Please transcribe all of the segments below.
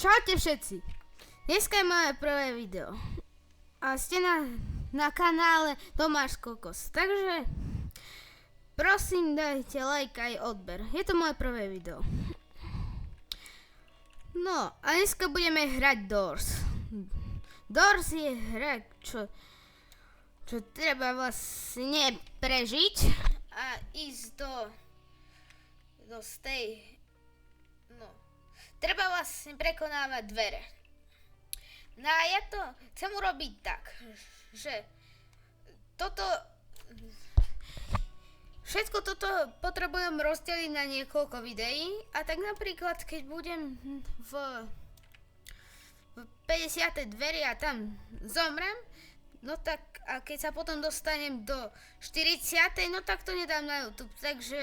Čaute všetci! Dneska je moje prvé video. A ste na kanále Tomáš Kokos. Takže prosím dajte like aj odber. Je to moje prvé video. No a dneska budeme hrať Doors. Doors je hra, čo treba vlastne prežiť a ísť do tej... No, treba vlastne prekonávať dvere. No a ja to chcem urobiť tak, že všetko toto potrebujem rozdeliť na niekoľko videí a tak napríklad keď budem v 50. dveri a tam zomrem, no tak a keď sa potom dostanem do 40. no tak to nedám na YouTube, takže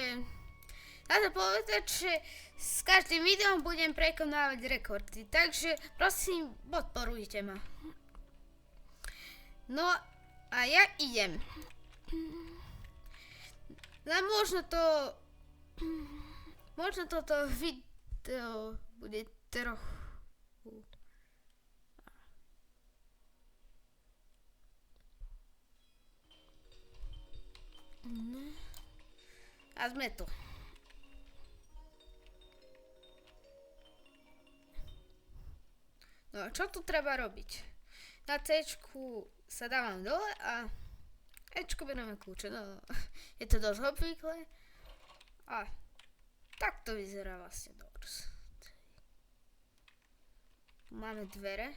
dá sa povedať, že s každým videom budem prekonávať rekordy, takže prosím, podporujte ma. No a ja idem. No možno toto video bude trochu... A sme tu. No čo tu treba robiť? Na C-čku sa dávam dole a E-čku bereme kľúče. No, je to dosť obvyklé. A tak to vyzerá vlastne Doors. Máme dvere.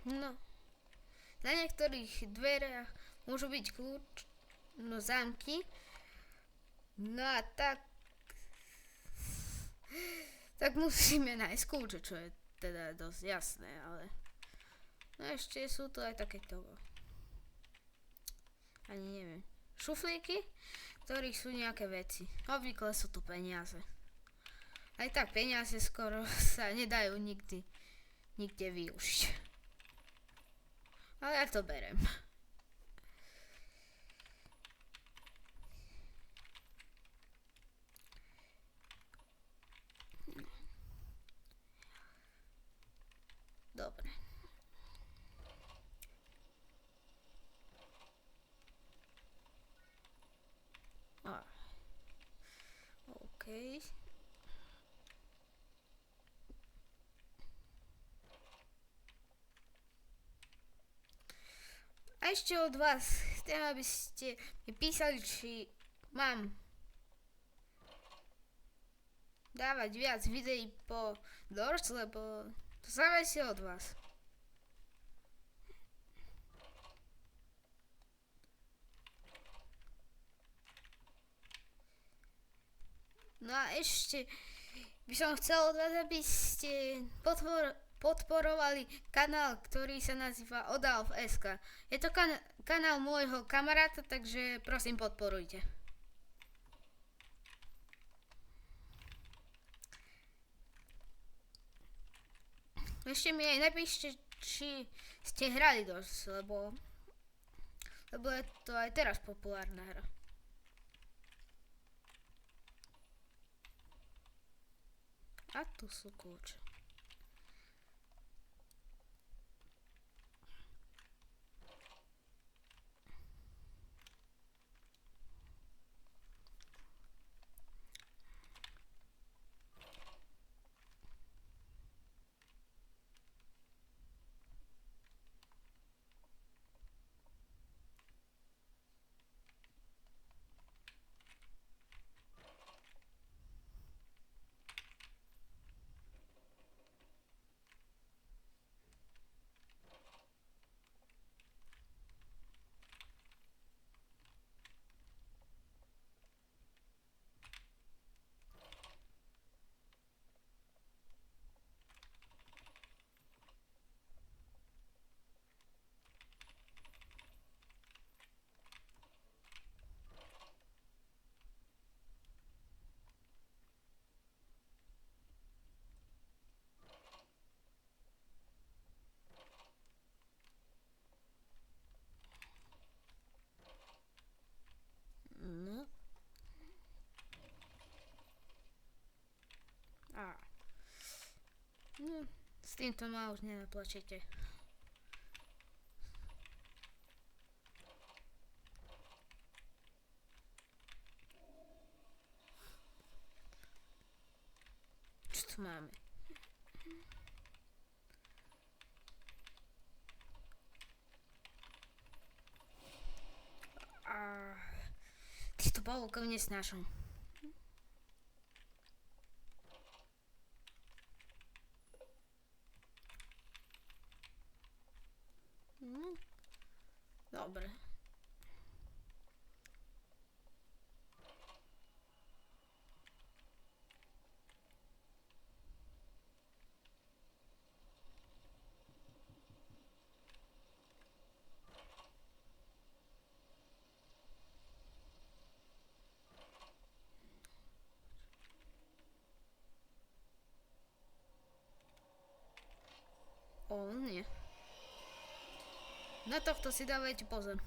No. Na niektorých dverách môžu byť zámky. No a tak musíme nájsť kľúče, čo je teda dosť jasné, ale no ešte sú tu aj takéto, ani neviem, šuflíky, v ktorých sú nejaké veci. Obvykle sú tu peniaze. Aj tak peniaze skoro sa nedajú nikde využiť. Ale ja to berem. Dobre. OK. A ešte od vás chcem, aby ste mi písali, či mám dávať viac videí po Doors, lebo to závisí od vás. No a ešte by som chcel od vás, aby ste podporovali kanál, ktorý sa nazýva Odalf.sk. Je to kanál môjho kamaráta, takže prosím podporujte. Ešte mi aj napíšte, či ste hrali Doors, lebo je to aj teraz populárna hra. A tu sú kľúče. No, s týmto ma už nenaplačete. Čo tu máme? A týchto pavúkov nesnášam. Dobre. O, nie. Na tohto si dávajte pozor.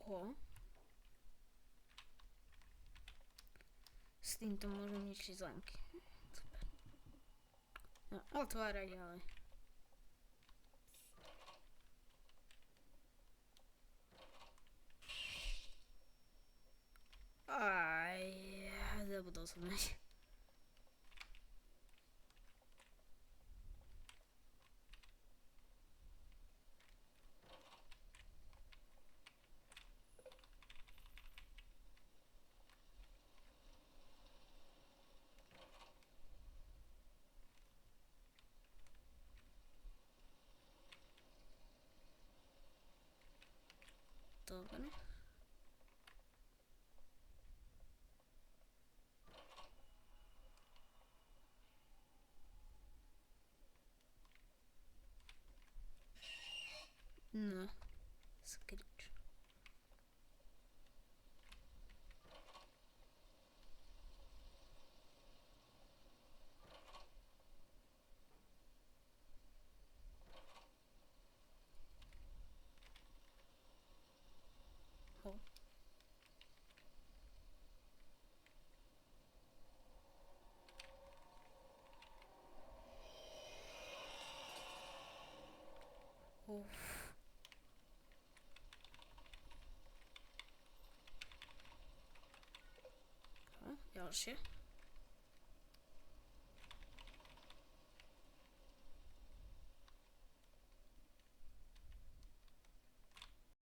O. S týmto môžem ničiť zlemky. Super. No, otváraj ďalej. Aj, zabudol som nať. Dobre. No, skrič. Ho. Uf. Ďalšie.